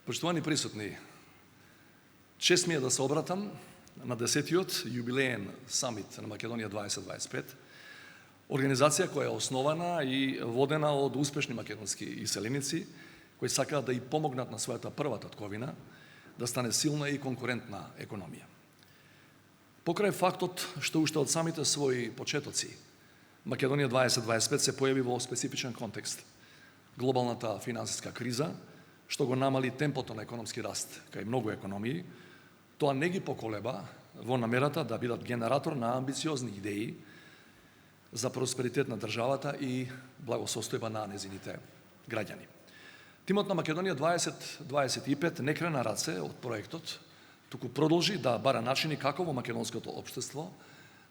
Poštovani prisutni, čest mi je da se obratam na 10. jubilejen summit na Makedonija 2025, organizacija koja je osnovana i vodena od uspešni makedonski iseljenici koji sakaат да и помогнат на својата прва татковина да стане силна и конкурентна економија. Покрај фактот што уште од самите своји почетоци Македонија 2025 се појави во специфичен контекст. Глобалната финансиска криза, што го намали темпото на економски раст кај многу економии, тоа не ги поколеба во намерата да бидат генератор на амбициозни идеи за просперитет на државата и благосостојба на незините граѓани. Тимот на Македонија 2025 не крена раце од проектот, туку продолжи да бара начини како во македонското општество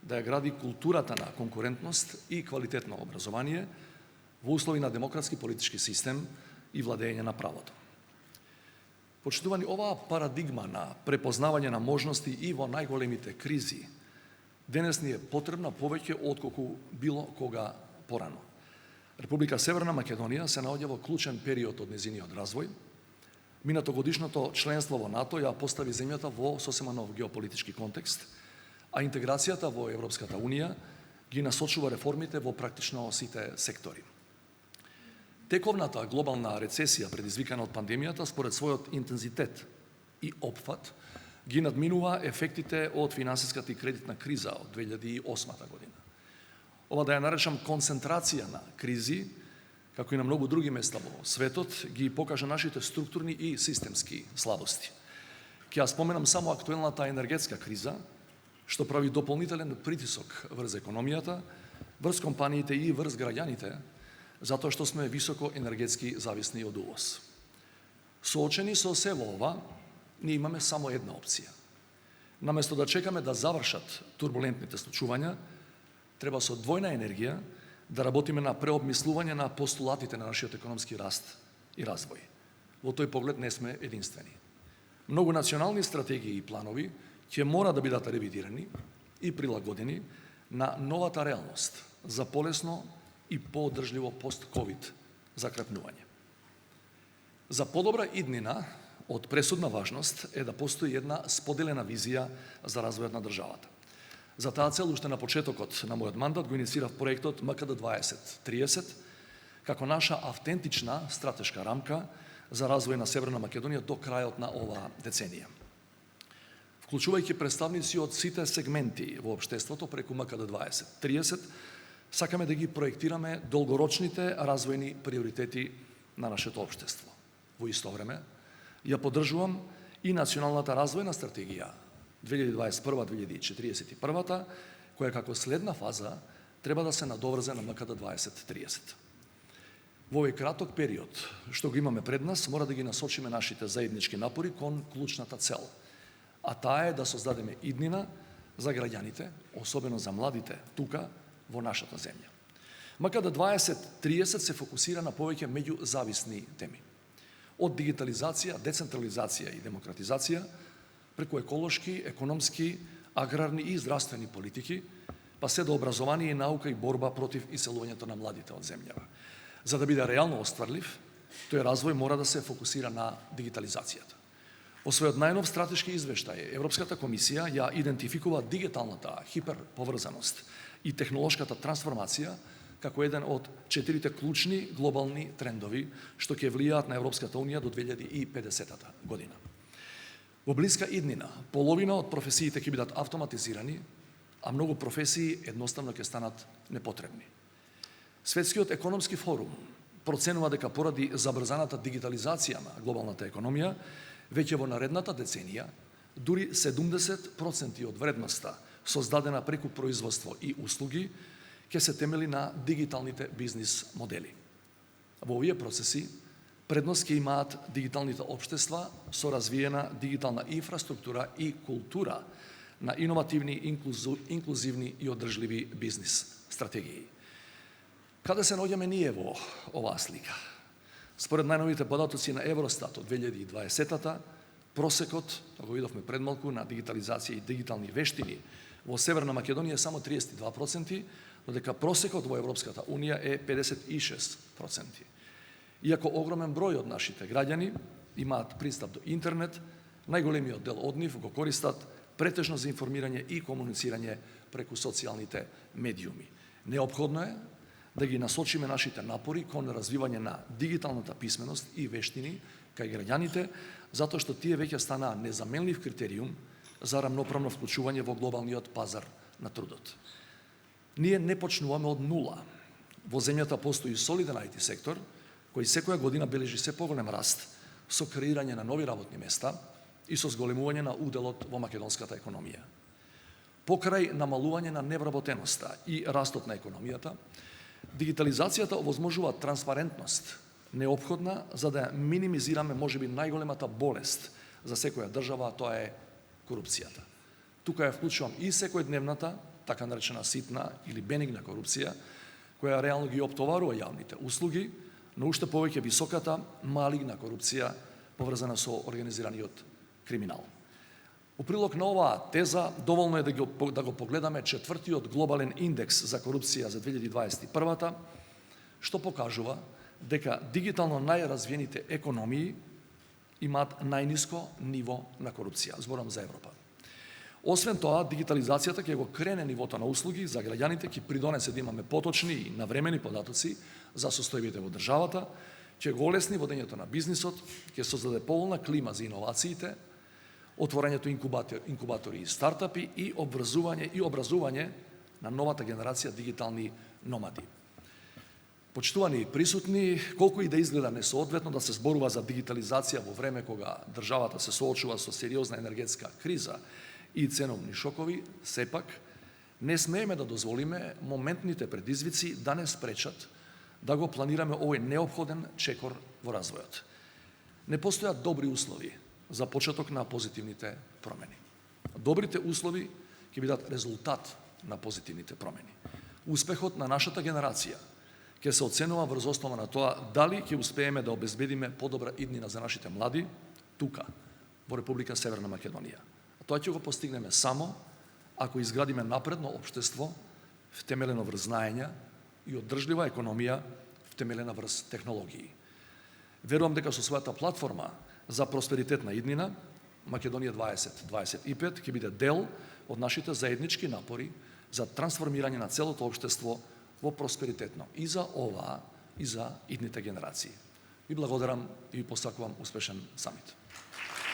да ја гради културата на конкурентност и квалитетно образование во услови на демократски политички систем и владење на правото. Почитувани, оваа парадигма на препознавање на можности и во најголемите кризи денес ни е потребна повеќе отколку било кога порано. Република Северна Македонија се наоѓа во клучен период од незиниот развој. Минатогодишното членство во НАТО ја постави земјата во сосема нов геополитички контекст, а интеграцијата во Европската Унија ги насочува реформите во практично сите сектори. Тековната глобална рецесија предизвикана од пандемијата според својот интензитет и опфат ги надминува ефектите од финансиската и кредитна криза од 2008 година. Ова да ја наречам концентрација на кризи, како и на многу други места во светот, ги покажа нашите структурни и системски слабости. Ќе ја споменам само актуелната енергетска криза, што прави дополнителен притисок врз економијата, врз компаниите и врз граѓаните, затоа што сме високо енергетски зависни од увоз. Соочени со сево ова, ние имаме само една опција. Наместо да чекаме да завршат турбулентните случувања, треба со двојна енергија да работиме на преобмислување на постулатите на нашиот економски раст и развој. Во тој поглед не сме единствени. Многу национални стратегии и планови ќе мора да бидат ревидирани и прилагодени на новата реалност за полесно и поодржливо пост-ковид закрепнување. За подобра иднина од пресудна важност е да постои една споделена визија за развојот на државата. За таа цел, уште на почетокот на мојот мандат го инициирав проектот МКД 2030 како наша автентична стратешка рамка за развој на Северна Македонија до крајот на оваа деценија. Вклучувајќи представници од сите сегменти во општеството преку МКД 2030, сакаме да ги проектираме долгорочните развојни приоритети на нашето општество. Во исто време, ја поддржувам и националната развојна стратегија 2021-2041, која како следна фаза треба да се надоврзе на МКД 2030. Во овој краток период што го имаме пред нас, мора да ги насочиме нашите заеднички напори кон клучната цел, а таа е да создадеме иднина за граѓаните, особено за младите тука во нашата земја. МКД 2030 се фокусира на повеќе меѓузависни теми. Од дигитализација, децентрализација и демократизација, преку еколошки, економски, аграрни и здравствени политики, па се до образование и наука и борба против иселувањето на младите од земјава. За да биде реално остварлив, тој развој мора да се фокусира на дигитализацијата. Во својот најнов стратешки извештај, Европската комисија ја идентификува дигиталната хиперповрзаност и технолошката трансформација како еден од 4 клучни глобални трендови што ќе влијаат на Европската Унија до 2050 година. Во блиска иднина, половина од професиите ќе бидат автоматизирани, а многу професии едноставно ќе станат непотребни. Светскиот економски форум проценува дека поради забрзаната дигитализација на глобалната економија, веќе во наредната деценија, дури 70% од вредноста создадена преку производство и услуги ќе се темели на дигиталните бизнис модели. Во овие процеси, предност ќе имаат дигиталните општества со развиена дигитална инфраструктура и култура на иновативни, инклузивни и одржливи бизнис стратегии. Каде се наоѓаме ние во оваа слика? Според најновите податоци на Евростат од 2020-та, просекот, го видовме пред малку, на дигитализација и дигитални вештини во Северна Македонија е само 32%, додека просекот во Европската Унија е 56%. Иако огромен број од нашите граѓани имаат пристап до интернет, најголемиот дел од нив го користат претежно за информирање и комуницирање преку социјалните медиуми. Неопходно е да ги насочиме нашите напори кон развивање на дигиталната писменост и вештини кај граѓаните, затоа што тие веќе станаа незаменлив критериум за рамноправно вклучување во глобалниот пазар на трудот. Ние не почнуваме од нула. Во земјата постои солиден IT сектор, кој секоја година бележи се поголем раст со креирање на нови работни места и со зголемување на уделот во македонската економија. Покрај намалување на невработеноста и растот на економијата, дигитализацијата овозможува транспарентност, неопходна за да минимизираме можеби најголемата болест за секоја држава, тоа е корупцијата. Тука ја вклучувам и секојдневната, така наречена ситна или бенигна корупција, која реално ги оптоварува јавните услуги, но уште повеќе високата малигна корупција поврзана со организираниот криминал. У прилог на оваа теза, доволно е да го погледаме четвртиот глобален индекс за корупција за 2021, што покажува дека дигитално најразвиените економии имаат најниско ниво на корупција. Зборам за Европа. Освен тоа, дигитализацијата ќе го крене нивото на услуги за граѓаните, ќе придонесе да имаме поточни и навремени податоци за состојбите во државата, ќе го олесни водењето на бизнисот, ќе создаде поволна клима за иновациите, отворањето инкубатори и стартапи и образување на новата генерација дигитални номади. Почитувани присутни, колку и да изгледа несоодветно да се зборува за дигитализација во време кога државата се соочува со сериозна енергетска криза и ценовни шокови, сепак не смееме да дозволиме моментните предизвици да не спречат да го планираме овој неопходен чекор во развојот. Не постојат добри услови за почеток на позитивните промени. Добрите услови ќе бидат резултат на позитивните промени. Успехот на нашата генерација ќе се оценува врз основа на тоа дали ќе успееме да обезбедиме подобра иднина за нашите млади тука, во Република Северна Македонија. Тоа ќе го постигнеме само ако изградиме напредно општество втемелено врз знаења и одржлива економија втемелена врз технологии. Верувам дека со својата платформа за просперитетна иднина, Македонија 2025 ќе биде дел од нашите заеднички напори за трансформирање на целото општество во просперитетно и за оваа и за идните генерации. Ви благодарам и ви посакувам успешен самит.